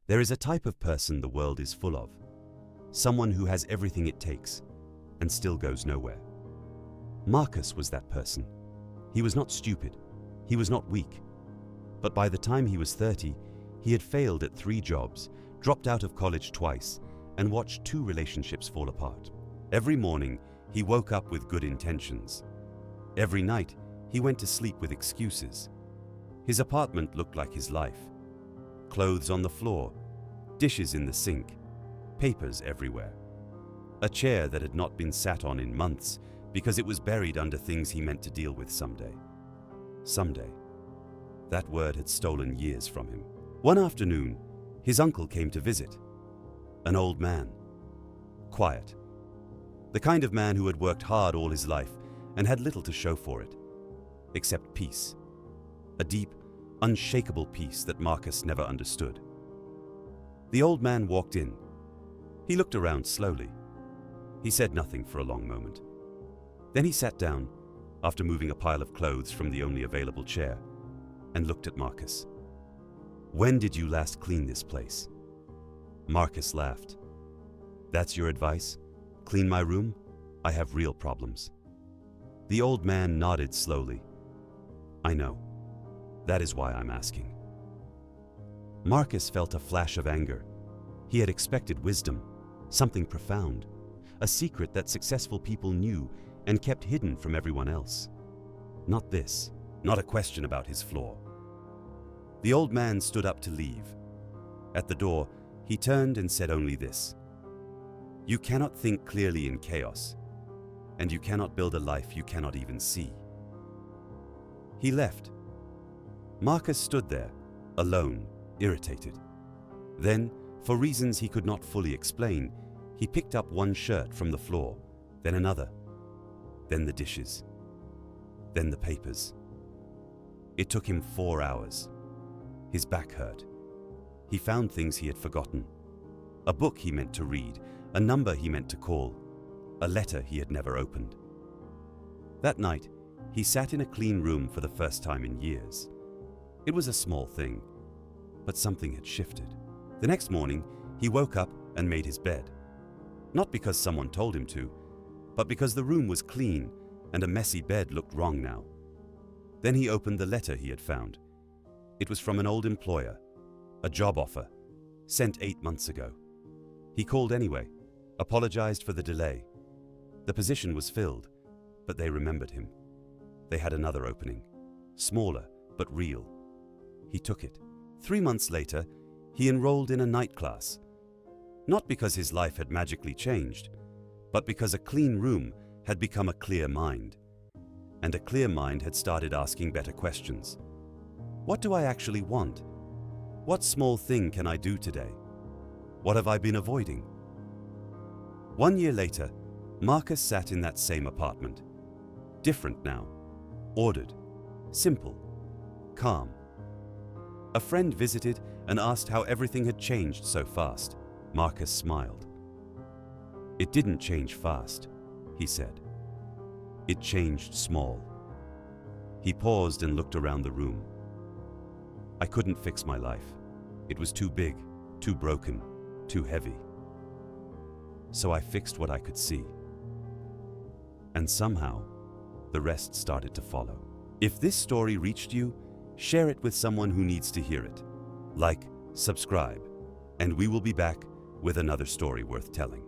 There is a type of person the world is full of. Someone who has everything it takes and still goes nowhere. Marcus was that person. He was not stupid. He was not weak. But by the time he was 30, he had failed at 3 jobs, dropped out of college twice, and watched 2 relationships fall apart. Every morning, he woke up with good intentions. Every night, he went to sleep with excuses. His apartment looked like his life. Clothes on the floor, dishes in the sink, papers everywhere. A chair that had not been sat on in months because it was buried under things he meant to deal with someday. Someday. That word had stolen years from him. One afternoon, his uncle came to visit. An old man. Quiet. The kind of man who had worked hard all his life and had little to show for it, except peace. A deep, unshakable peace that Marcus never understood. The old man walked in. He looked around slowly. He said nothing for a long moment. Then he sat down, after moving a pile of clothes from the only available chair, and looked at Marcus. "When did you last clean this place?" Marcus laughed. "That's your advice? Clean my room? I have real problems." The old man nodded slowly. "I know. That is why I'm asking." Marcus felt a flash of anger. He had expected wisdom, something profound, a secret that successful people knew and kept hidden from everyone else. Not this, not a question about his flaw. The old man stood up to leave. At the door, he turned and said only this: "You cannot think clearly in chaos, and you cannot build a life you cannot even see." He left. Marcus stood there, alone, irritated. Then, for reasons he could not fully explain, he picked up one shirt from the floor, then another, then the dishes, then the papers. It took him 4 hours. His back hurt. He found things he had forgotten. A book he meant to read, a number he meant to call, a letter he had never opened. That night, he sat in a clean room for the first time in years. It was a small thing, but something had shifted. The next morning, he woke up and made his bed. Not because someone told him to, but because the room was clean and a messy bed looked wrong now. Then he opened the letter he had found. It was from an old employer, a job offer, sent 8 months ago. He called anyway, apologized for the delay. The position was filled, but they remembered him. They had another opening, smaller but real. He took it. 3 months later, he enrolled in a night class. Not because his life had magically changed, but because a clean room had become a clear mind. And a clear mind had started asking better questions. What do I actually want? What small thing can I do today? What have I been avoiding? 1 year later, Marcus sat in that same apartment. Different now. Ordered. Simple. Calm. A friend visited and asked how everything had changed so fast. Marcus smiled. "It didn't change fast," he said. "It changed small." He paused and looked around the room. "I couldn't fix my life. It was too big, too broken, too heavy. So I fixed what I could see. And somehow, the rest started to follow." If this story reached you, share it with someone who needs to hear it. Like, subscribe, and we will be back with another story worth telling.